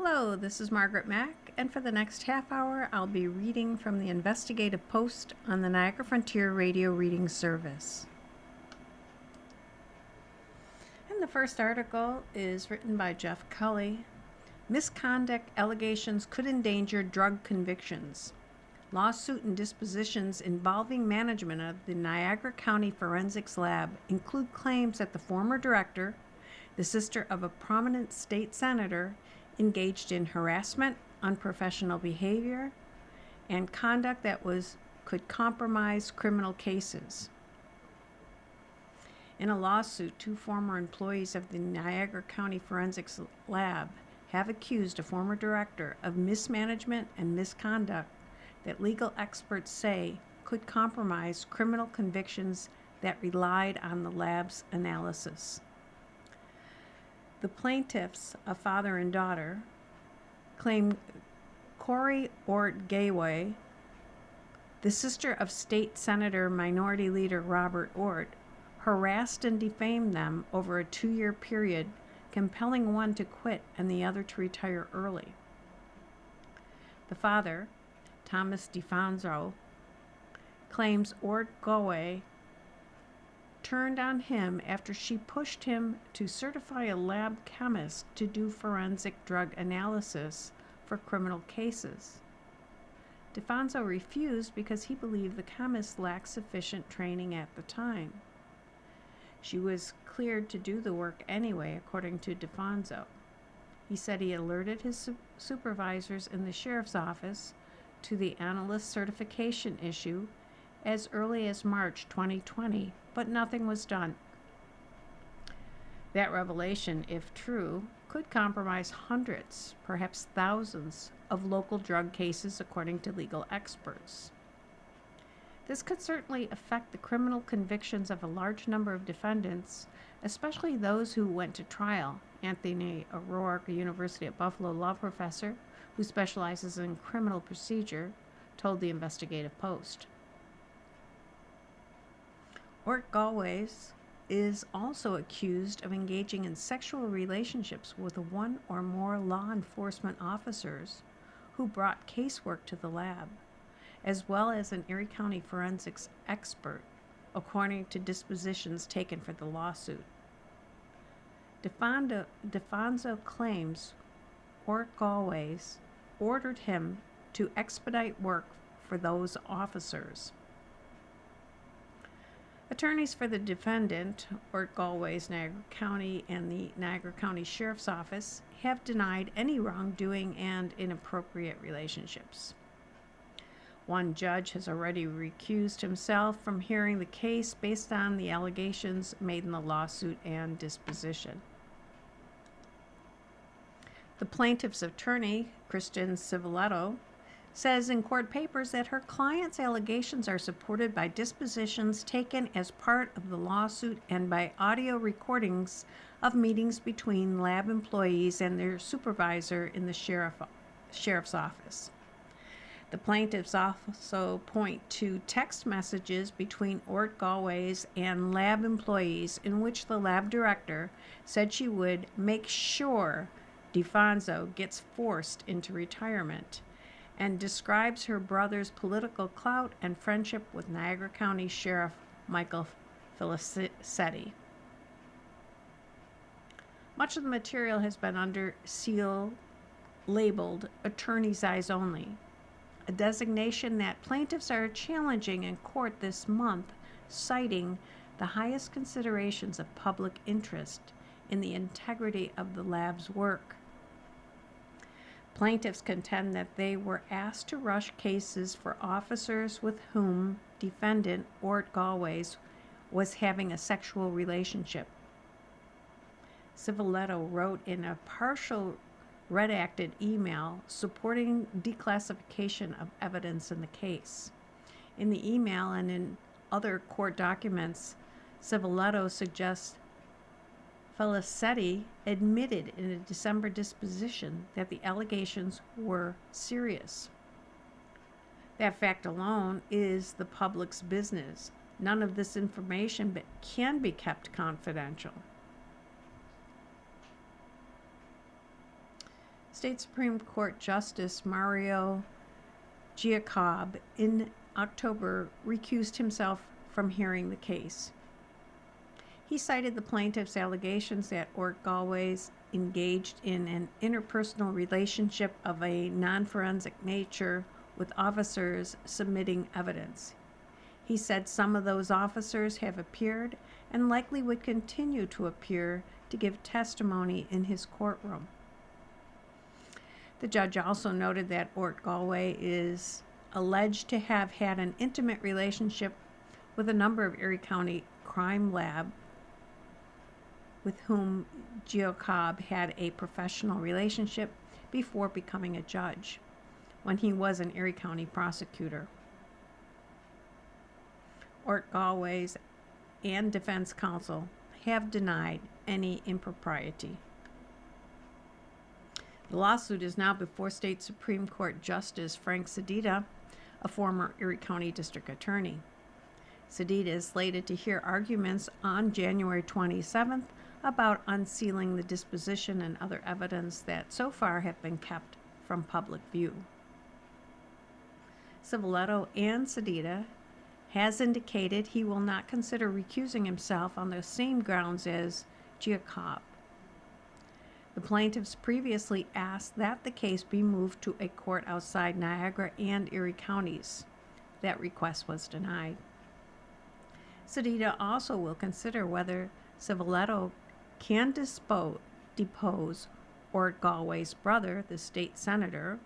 Hello, this is Margaret Mack, and for the next half hour, I'll be reading from the Investigative Post on the Niagara Frontier Radio Reading Service. And the first article is written by Jeff Kelly. Misconduct allegations could endanger drug convictions. Lawsuit and dispositions involving management of the Niagara County Forensics Lab include claims that the former director, the sister of a prominent state senator, engaged in harassment, unprofessional behavior, and conduct that could compromise criminal cases. In a lawsuit, two former employees of the Niagara County Forensics Lab have accused a former director of mismanagement and misconduct that legal experts say could compromise criminal convictions that relied on the lab's analysis. The plaintiffs, a father and daughter, claim Corey Ort-Gayway, the sister of State Senator Minority Leader Robert Ort, harassed and defamed them over a 2-year period, compelling one to quit and the other to retire early. The father, Thomas DeFonso, claims Ort-Gayway turned on him after she pushed him to certify a lab chemist to do forensic drug analysis for criminal cases. DeFonso refused because he believed the chemist lacked sufficient training at the time. She was cleared to do the work anyway, according to DeFonso. He said he alerted his supervisors in the sheriff's office to the analyst certification issue as early as March 2020, but nothing was done. That revelation, if true, could compromise hundreds, perhaps thousands, of local drug cases, according to legal experts. This could certainly affect the criminal convictions of a large number of defendants, especially those who went to trial. Anthony O'Rourke, a University at Buffalo law professor who specializes in criminal procedure, told the Investigative Post. Ort-Gayway is also accused of engaging in sexual relationships with one or more law enforcement officers who brought casework to the lab, as well as an Erie County forensics expert, according to dispositions taken for the lawsuit. DeFonso claims Ort-Gayway ordered him to expedite work for those officers. Attorneys for the defendant, Ort-Gayway's Niagara County and the Niagara County Sheriff's Office, have denied any wrongdoing and inappropriate relationships. One judge has already recused himself from hearing the case based on the allegations made in the lawsuit and disposition. The plaintiff's attorney, Kristen Civiletto, says in court papers that her client's allegations are supported by dispositions taken as part of the lawsuit and by audio recordings of meetings between lab employees and their supervisor in the sheriff's office. The plaintiffs also point to text messages between Ort-Gayway and lab employees in which the lab director said she would make sure DeFonso gets forced into retirement, and describes her brother's political clout and friendship with Niagara County Sheriff Michael Felicetti. Much of the material has been under seal labeled Attorney's Eyes Only, a designation that plaintiffs are challenging in court this month, citing the highest considerations of public interest in the integrity of the lab's work. Plaintiffs contend that they were asked to rush cases for officers with whom defendant Ort-Gayway was having a sexual relationship. Civiletto wrote in a partial redacted email supporting declassification of evidence in the case. In the email and in other court documents, Civiletto suggests Felicetti admitted in a December disposition that the allegations were serious. That fact alone is the public's business. None of this information can be kept confidential. State Supreme Court Justice Mario Giacob in October recused himself from hearing the case. He cited the plaintiff's allegations that Ort Galway's engaged in an interpersonal relationship of a non-forensic nature with officers submitting evidence. He said some of those officers have appeared and likely would continue to appear to give testimony in his courtroom. The judge also noted that Ort Galway is alleged to have had an intimate relationship with a number of Erie County crime lab with whom Giacob had a professional relationship before becoming a judge, when he was an Erie County prosecutor. Ort Galway's and defense counsel have denied any impropriety. The lawsuit is now before State Supreme Court Justice Frank Sedita, a former Erie County District Attorney. Sedita is slated to hear arguments on January 27th about unsealing the disposition and other evidence that so far have been kept from public view. Civiletto and Sedita has indicated he will not consider recusing himself on the same grounds as Giacob. The plaintiffs previously asked that the case be moved to a court outside Niagara and Erie counties. That request was denied. Sedita also will consider whether Civiletto can depose Ort Galway's brother, the state senator,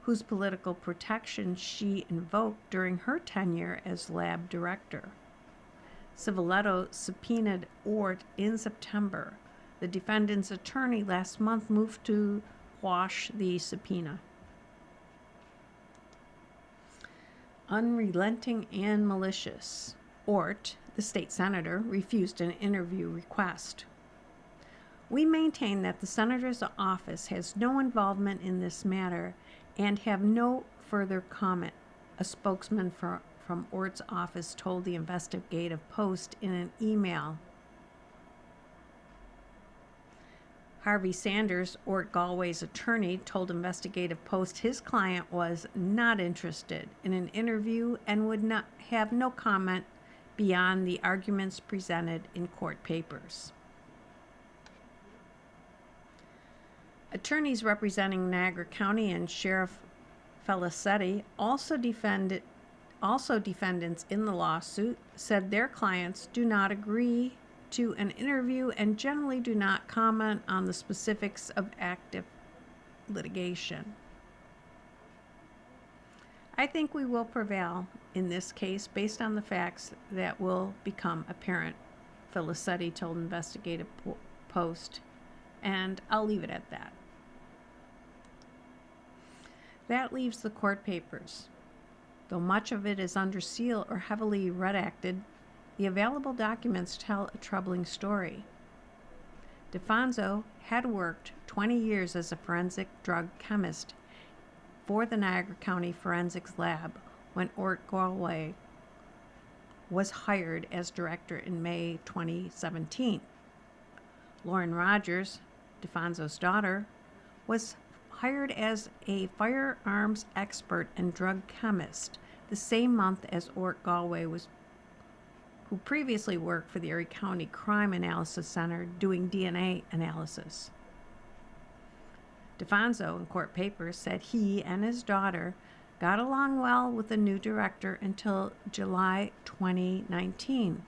whose political protection she invoked during her tenure as lab director. Civiletto subpoenaed Ort in September. The defendant's attorney last month moved to quash the subpoena. Unrelenting and malicious. Ort, the state senator, refused an interview request. We maintain that the senator's office has no involvement in this matter and have no further comment, a spokesman from Ort's office told the Investigative Post in an email. Harvey Sanders, Ort Galway's attorney, told Investigative Post his client was not interested in an interview and would not have no comment beyond the arguments presented in court papers. Attorneys representing Niagara County and Sheriff Felicetti, also defendants in the lawsuit, said their clients do not agree to an interview and generally do not comment on the specifics of active litigation. I think we will prevail in this case based on the facts that will become apparent, Felicetti told Investigative Post, and I'll leave it at that. That leaves the court papers. Though much of it is under seal or heavily redacted, the available documents tell a troubling story. DeFonso had worked 20 years as a forensic drug chemist for the Niagara County Forensics Lab when Ort Galway was hired as director in May 2017. Lauren Rogers, DeFonso's daughter, was hired as a firearms expert and drug chemist the same month as Ort Galway who previously worked for the Erie County Crime Analysis Center doing DNA analysis. DeFonso, in court papers, said he and his daughter got along well with the new director until July 2019,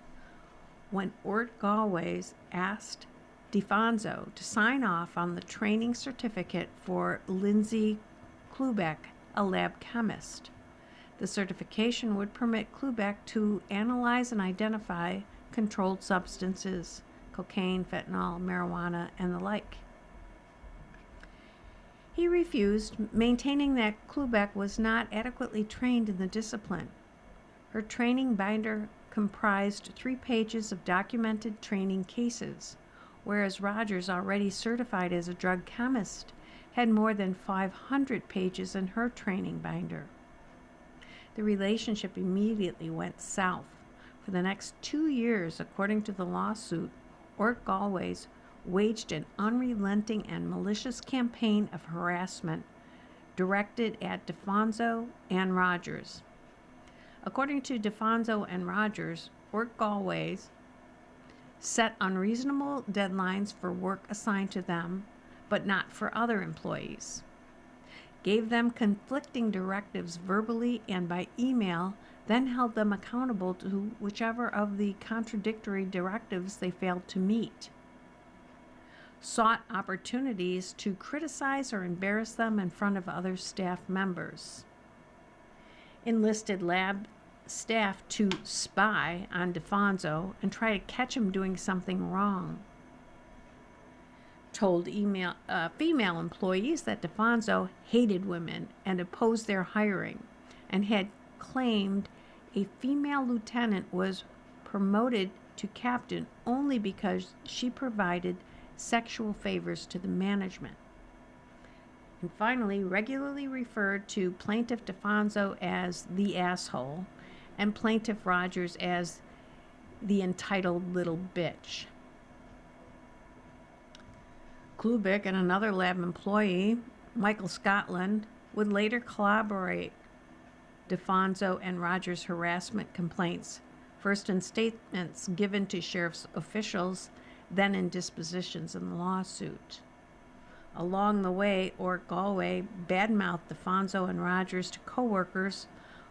when Ort Galway asked DeFonso to sign off on the training certificate for Lindsay Klubeck, a lab chemist. The certification would permit Klubeck to analyze and identify controlled substances, cocaine, fentanyl, marijuana, and the like. He refused, maintaining that Klubeck was not adequately trained in the discipline. Her training binder comprised 3 pages of documented training cases, whereas Rogers, already certified as a drug chemist, had more than 500 pages in her training binder. The relationship immediately went south. For the next 2 years, according to the lawsuit, Ort Galway waged an unrelenting and malicious campaign of harassment directed at DeFonso and Rogers. According to DeFonso and Rogers, Ort Galway's set unreasonable deadlines for work assigned to them, but not for other employees, gave them conflicting directives verbally and by email, then held them accountable to whichever of the contradictory directives they failed to meet, sought opportunities to criticize or embarrass them in front of other staff members, enlisted lab staff to spy on DeFonso and try to catch him doing something wrong, told female employees that DeFonso hated women and opposed their hiring, and had claimed a female lieutenant was promoted to captain only because she provided sexual favors to the management. And finally, regularly referred to Plaintiff DeFonso as the asshole and Plaintiff Rogers as the entitled little bitch. Klubick and another lab employee, Michael Scotland, would later corroborate DeFonso and Rogers' harassment complaints, first in statements given to sheriff's officials, then in dispositions in the lawsuit. Along the way, Ort Galway badmouthed DeFonso and Rogers to coworkers,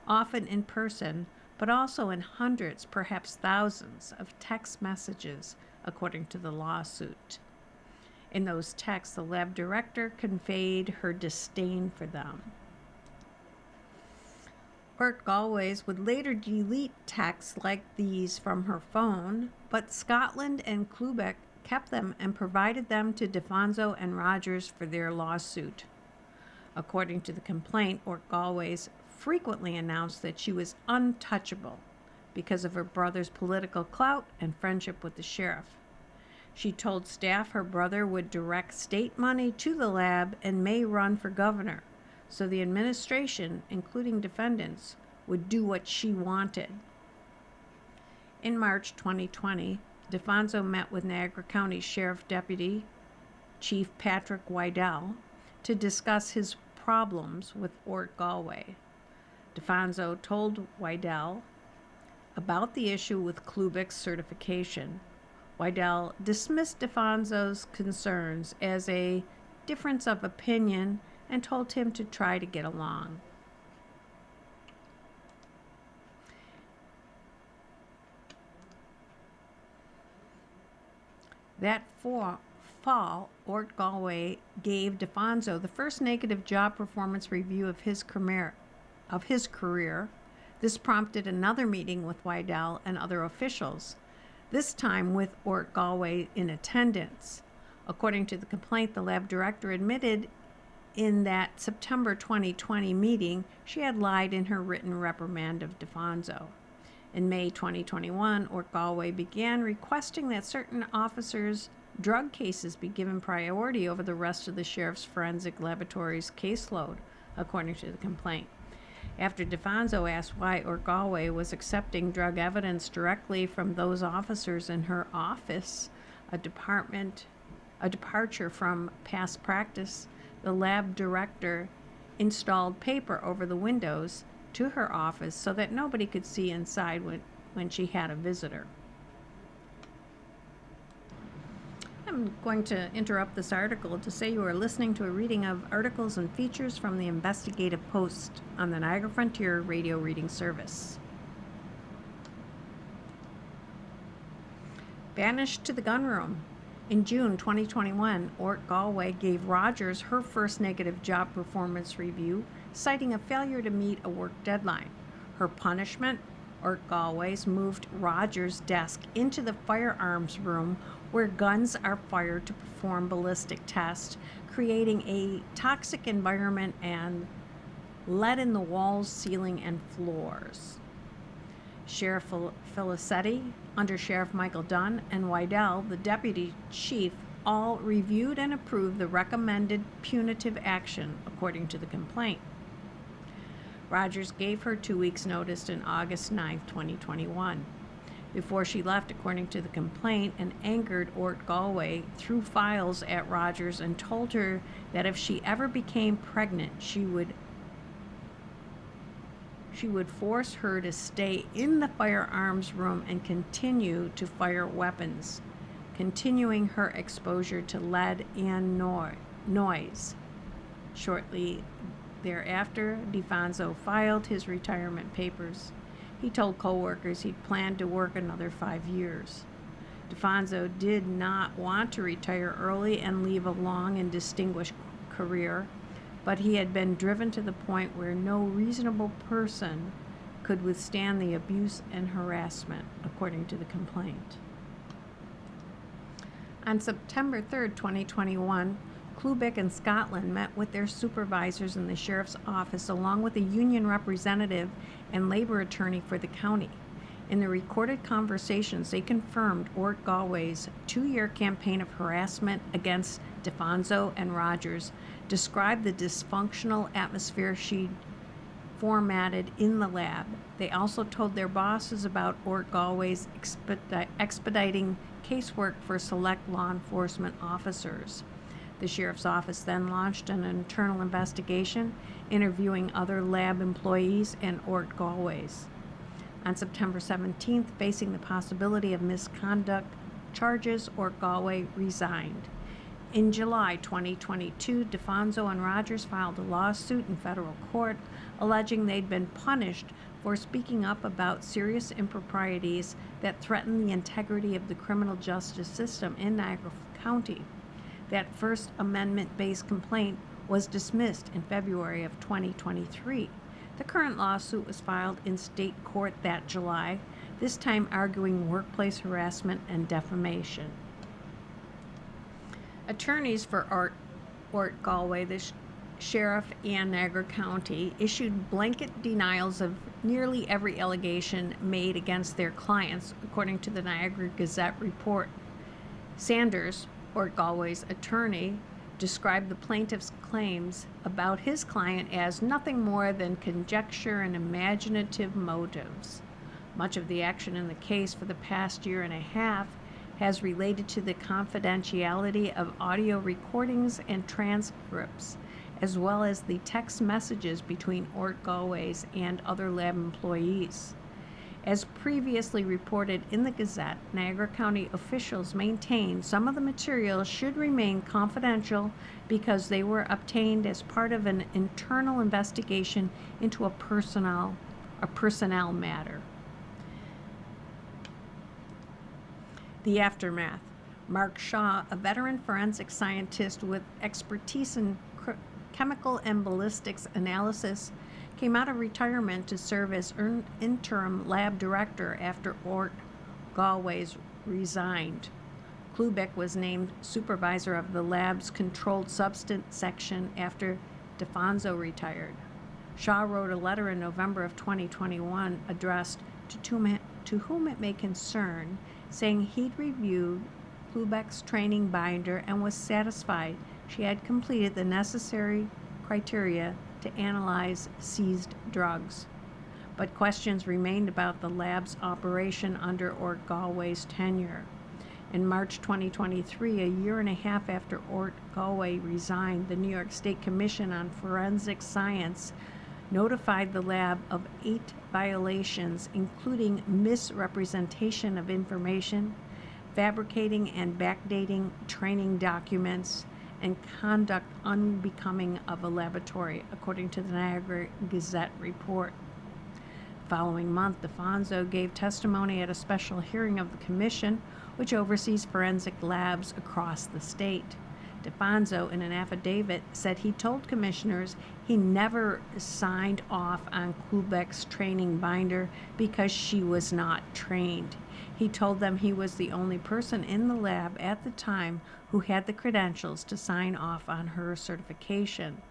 often in person, but also in hundreds, perhaps thousands, of text messages, according to the lawsuit. In those texts, the lab director conveyed her disdain for them. Ort Galway's would later delete texts like these from her phone, but Scotland and Klubick kept them and provided them to DeFonso and Rogers for their lawsuit. According to the complaint, Ort Galway's frequently announced that she was untouchable because of her brother's political clout and friendship with the sheriff. She told staff her brother would direct state money to the lab and may run for governor, so the administration, including defendants, would do what she wanted. In March 2020, DeFonso met with Niagara County Sheriff Deputy Chief Patrick Wydell to discuss his problems with Ort Galway. DeFonso told Wydell about the issue with Klubick's certification. Wydell dismissed DeFonso's concerns as a difference of opinion and told him to try to get along. That fall, Ort Galway gave DeFonso the first negative job performance review of his career. This prompted another meeting with Wydell and other officials, this time with Ort Galway in attendance. According to the complaint, the lab director admitted in that September 2020 meeting she had lied in her written reprimand of DeFonso. In May 2021, Ort Galway began requesting that certain officers' drug cases be given priority over the rest of the sheriff's forensic laboratory's caseload, according to the complaint. After DeFonso asked why Ort Galway was accepting drug evidence directly from those officers in her office, a departure from past practice, the lab director installed paper over the windows to her office so that nobody could see inside when she had a visitor. I'm going to interrupt this article to say you are listening to a reading of articles and features from the Investigative Post on the Niagara Frontier Radio Reading Service. Banished to the gunroom. In June 2021, Ort Galway gave Rogers her first negative job performance review, citing a failure to meet a work deadline. Her punishment, Ort Galway's moved Rogers' desk into the firearms room where guns are fired to perform ballistic tests, creating a toxic environment and lead in the walls, ceiling, and floors. Sheriff Felicetti, Under Sheriff Michael Dunn, and Wydell, the deputy chief, all reviewed and approved the recommended punitive action, according to the complaint. Rogers gave her 2 weeks' notice on August 9, 2021. before she left, according to the complaint. An angered Ort Galway threw files at Rogers and told her that if she ever became pregnant, she would force her to stay in the firearms room and continue to fire weapons, continuing her exposure to lead and noise. Shortly thereafter, DeFonso filed his retirement papers. He told co-workers he'd planned to work another 5 years. DeFonso did not want to retire early and leave a long and distinguished career, but he had been driven to the point where no reasonable person could withstand the abuse and harassment, according to the complaint. On September 3rd, 2021, Klubeck and Scotland met with their supervisors in the sheriff's office along with a union representative and labor attorney for the county. In the recorded conversations, they confirmed Ort Galway's 2-year campaign of harassment against DeFonso and Rogers, described the dysfunctional atmosphere she'd formatted in the lab. They also told their bosses about Ort Galway's expediting casework for select law enforcement officers. The sheriff's office then launched an internal investigation, interviewing other lab employees and Ort Galway's. On September 17th, facing the possibility of misconduct charges, Ort Galway resigned. In July 2022, DeFonso and Rogers filed a lawsuit in federal court alleging they'd been punished for speaking up about serious improprieties that threaten the integrity of the criminal justice system in Niagara County. That First Amendment-based complaint was dismissed in February of 2023. The current lawsuit was filed in state court that July, this time arguing workplace harassment and defamation. Attorneys for Ort Galway, the sheriff, and Niagara County issued blanket denials of nearly every allegation made against their clients, according to the Niagara Gazette report. Sanders, Ort Galway's attorney, described the plaintiff's claims about his client as nothing more than conjecture and imaginative motives. Much of the action in the case for the past year and a half has related to the confidentiality of audio recordings and transcripts, as well as the text messages between Ort Galway's and other lab employees. As previously reported in the Gazette, Niagara County officials maintain some of the materials should remain confidential because they were obtained as part of an internal investigation into a personnel matter. The aftermath. Mark Shaw, a veteran forensic scientist with expertise in chemical and ballistics analysis, came out of retirement to serve as interim lab director after Ort Galway's resigned. Klubeck was named supervisor of the lab's controlled substance section after DeFonso retired. Shaw wrote a letter in November of 2021 addressed to whom it may concern, saying he'd reviewed Klubeck's training binder and was satisfied she had completed the necessary criteria to analyze seized drugs. But questions remained about the lab's operation under Ort Galway's tenure. In March 2023, a year and a half after Ort Galway resigned, the New York State Commission on Forensic Science notified the lab of 8 violations, including misrepresentation of information, fabricating and backdating training documents, and conduct unbecoming of a laboratory, according to the Niagara Gazette report. The following month, DeFonso gave testimony at a special hearing of the Commission, which oversees forensic labs across the state. DeFonso, in an affidavit, said he told commissioners he never signed off on Klubeck's training binder because she was not trained. He told them he was the only person in the lab at the time who had the credentials to sign off on her certification.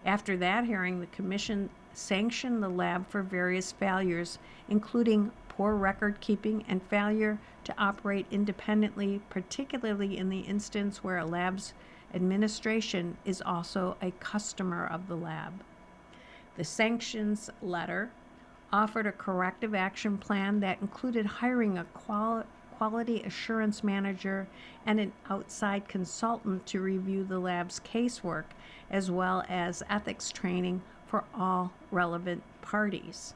After that hearing, the commission sanctioned the lab for various failures, including poor record keeping and failure to operate independently, particularly in the instance where a lab's administration is also a customer of the lab. The sanctions letter offered a corrective action plan that included hiring a quality assurance manager and an outside consultant to review the lab's casework, as well as ethics training for all relevant parties.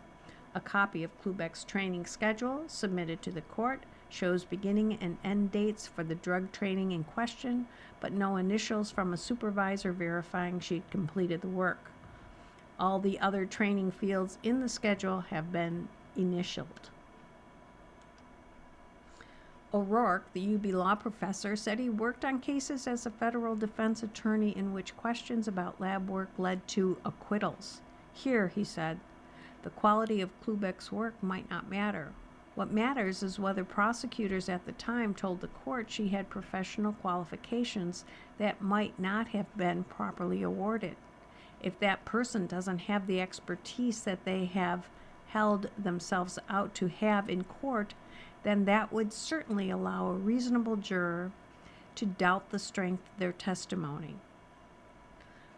A copy of Klubek's training schedule submitted to the court shows beginning and end dates for the drug training in question, but no initials from a supervisor verifying she'd completed the work. All the other training fields in the schedule have been initialed. O'Rourke, the UB law professor, said he worked on cases as a federal defense attorney in which questions about lab work led to acquittals. Here, he said, the quality of Klubek's work might not matter. What matters is whether prosecutors at the time told the court she had professional qualifications that might not have been properly awarded. If that person doesn't have the expertise that they have held themselves out to have in court, then that would certainly allow a reasonable juror to doubt the strength of their testimony.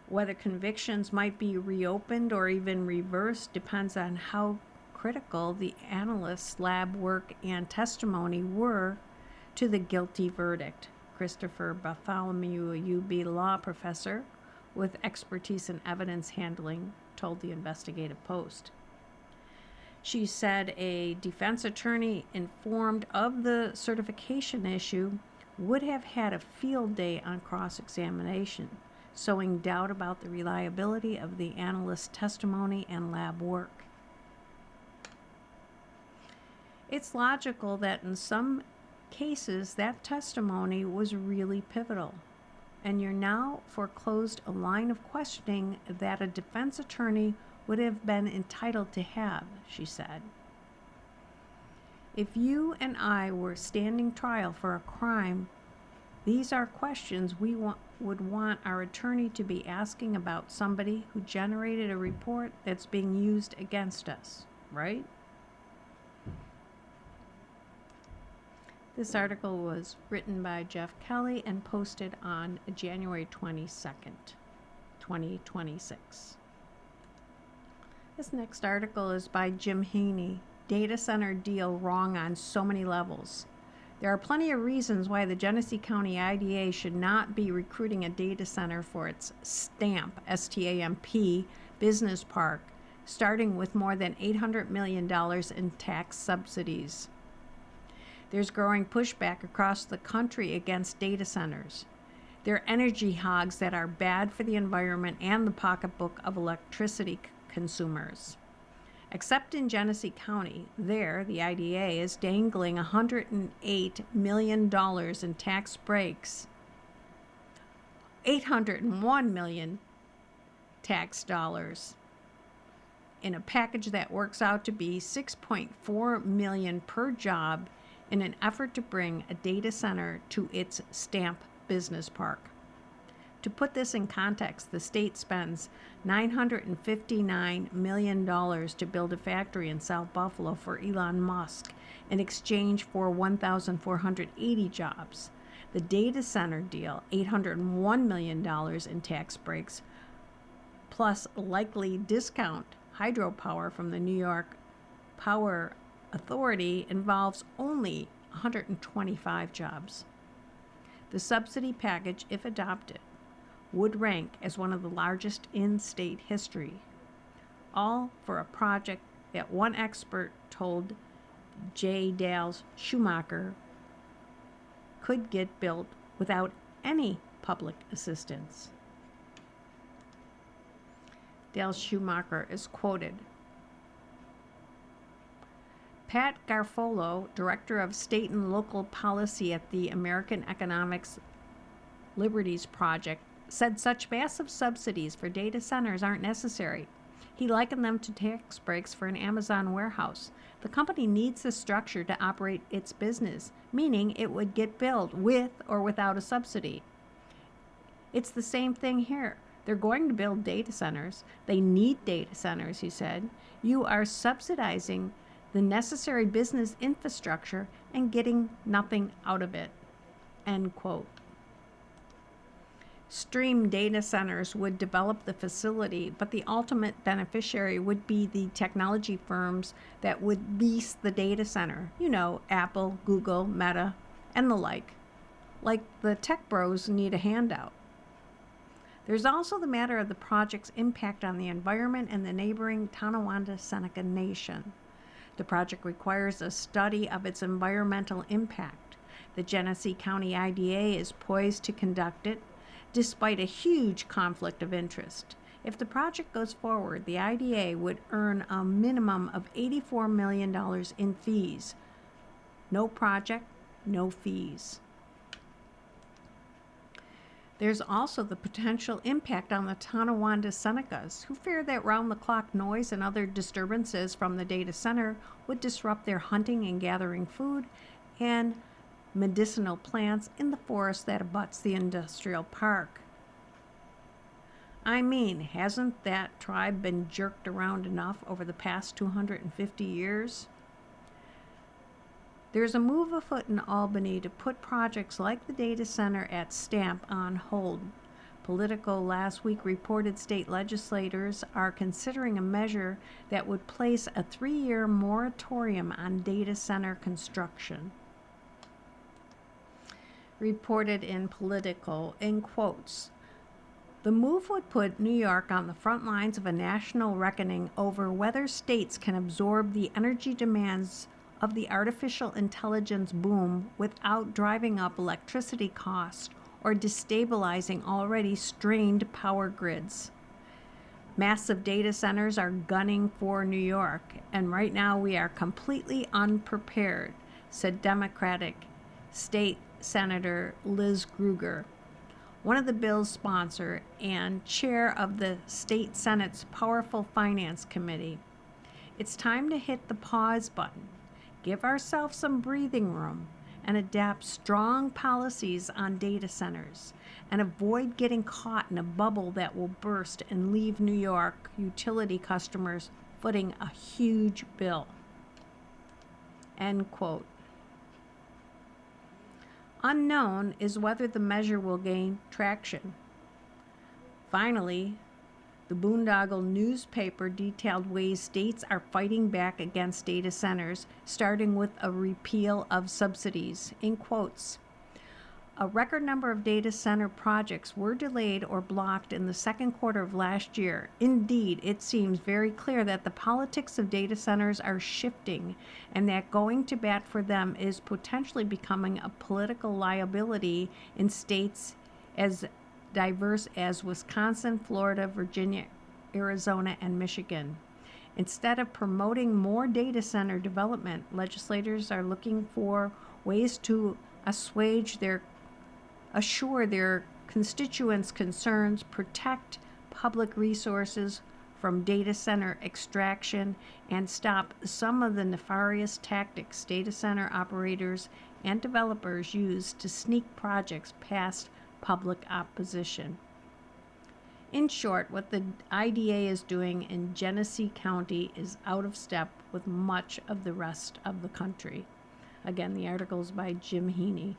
Whether convictions might be reopened or even reversed depends on how critical the analyst's lab work and testimony were to the guilty verdict. Christopher Bartholomew, a UB law professor with expertise in evidence handling, told the Investigative Post. She said a defense attorney informed of the certification issue would have had a field day on cross-examination, sowing doubt about the reliability of the analyst's testimony and lab work. It's logical that in some cases that testimony was really pivotal, and you're now foreclosed a line of questioning that a defense attorney would have been entitled to have, she said. If you and I were standing trial for a crime, these are questions we would want our attorney to be asking about somebody who generated a report that's being used against us, right? This article was written by Jeff Kelly and posted on January 22nd, 2026. This next article is by Jim Haney. Data center deal wrong on so many levels. There are plenty of reasons why the Genesee County IDA should not be recruiting a data center for its STAMP, S-T-A-M-P, business park, starting with more than $800 million in tax subsidies. There's growing pushback across the country against data centers. They're energy hogs that are bad for the environment and the pocketbook of electricity consumers. Except in Genesee County, there, the IDA is dangling $108 million in tax breaks, $801 million tax dollars, in a package that works out to be $6.4 million per job in an effort to bring a data center to its STAMP business park. To put this in context, the state spends $959 million to build a factory in South Buffalo for Elon Musk in exchange for 1,480 jobs. The data center deal, $801 million in tax breaks, plus likely discount hydropower from the New York Power Authority, involves only 125 jobs. The subsidy package, if adopted, would rank as one of the largest in state history, all for a project that one expert told J. Dales Schumacher could get built without any public assistance. Dale Schumacher is quoted. Pat Garfolo, Director of State and Local Policy at the American Economics Liberties Project, said such massive subsidies for data centers aren't necessary. He likened them to tax breaks for an Amazon warehouse. The company needs the structure to operate its business, meaning it would get built with or without a subsidy. It's the same thing here. They're going to build data centers. They need data centers, he said. You are subsidizing the necessary business infrastructure and getting nothing out of it. End quote. Stream Data Centers would develop the facility, but the ultimate beneficiary would be the technology firms that would lease the data center. You know, Apple, Google, Meta, and the like. Like the tech bros need a handout. There's also the matter of the project's impact on the environment and the neighboring Tonawanda-Seneca Nation. The project requires a study of its environmental impact. The Genesee County IDA is poised to conduct it, despite a huge conflict of interest. If the project goes forward, the IDA would earn a minimum of $84 million in fees. No project, no fees. There's also the potential impact on the Tonawanda-Senecas, who fear that round-the-clock noise and other disturbances from the data center would disrupt their hunting and gathering food and medicinal plants in the forest that abuts the industrial park. I mean, hasn't that tribe been jerked around enough over the past 250 years? There's a move afoot in Albany to put projects like the data center at Stamp on hold. Politico last week reported state legislators are considering a measure that would place a 3-year moratorium on data center construction. Reported in Politico, in quotes, the move would put New York on the front lines of a national reckoning over whether states can absorb the energy demands of the artificial intelligence boom without driving up electricity costs or destabilizing already strained power grids. Massive data centers are gunning for New York, and right now we are completely unprepared, said Democratic State Senator Liz Krueger, one of the bill's sponsor and chair of the state Senate's powerful Finance Committee. It's time to hit the pause button, give ourselves some breathing room, and adapt strong policies on data centers, and avoid getting caught in a bubble that will burst and leave New York utility customers footing a huge bill. End quote. Unknown is whether the measure will gain traction. Finally, the Boondoggle newspaper detailed ways states are fighting back against data centers, starting with a repeal of subsidies. In quotes, a record number of data center projects were delayed or blocked in the second quarter of last year. Indeed, it seems very clear that the politics of data centers are shifting and that going to bat for them is potentially becoming a political liability in states as diverse as Wisconsin, Florida, Virginia, Arizona, and Michigan. Instead of promoting more data center development, legislators are looking for ways to assure their constituents' concerns, protect public resources from data center extraction, and stop some of the nefarious tactics data center operators and developers use to sneak projects past public opposition. In short, what the IDA is doing in Genesee County is out of step with much of the rest of the country. Again, the article is by Jim Heaney.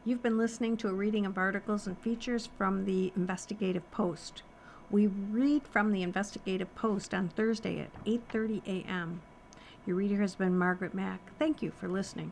You've been listening to a reading of articles and features from the Investigative Post. We read from the Investigative Post on Thursday at 8:30 a.m. Your reader has been Margaret Mack. Thank you for listening.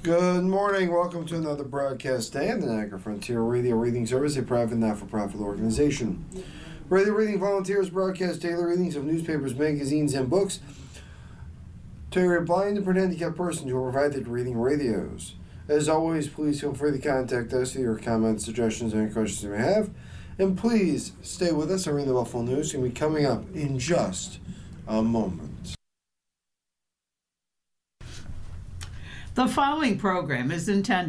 Good morning. Welcome to another broadcast day on the Niagara Frontier Radio Reading Service, a private not-for-profit organization. Radio Reading volunteers broadcast daily readings of newspapers, magazines, and books to a blind and handicapped person who are provided reading radios. As always, please feel free to contact us with your comments, suggestions, and questions you may have. And please stay with us. Our Reading the Buffalo News is going to be coming up in just a moment. The following program is intended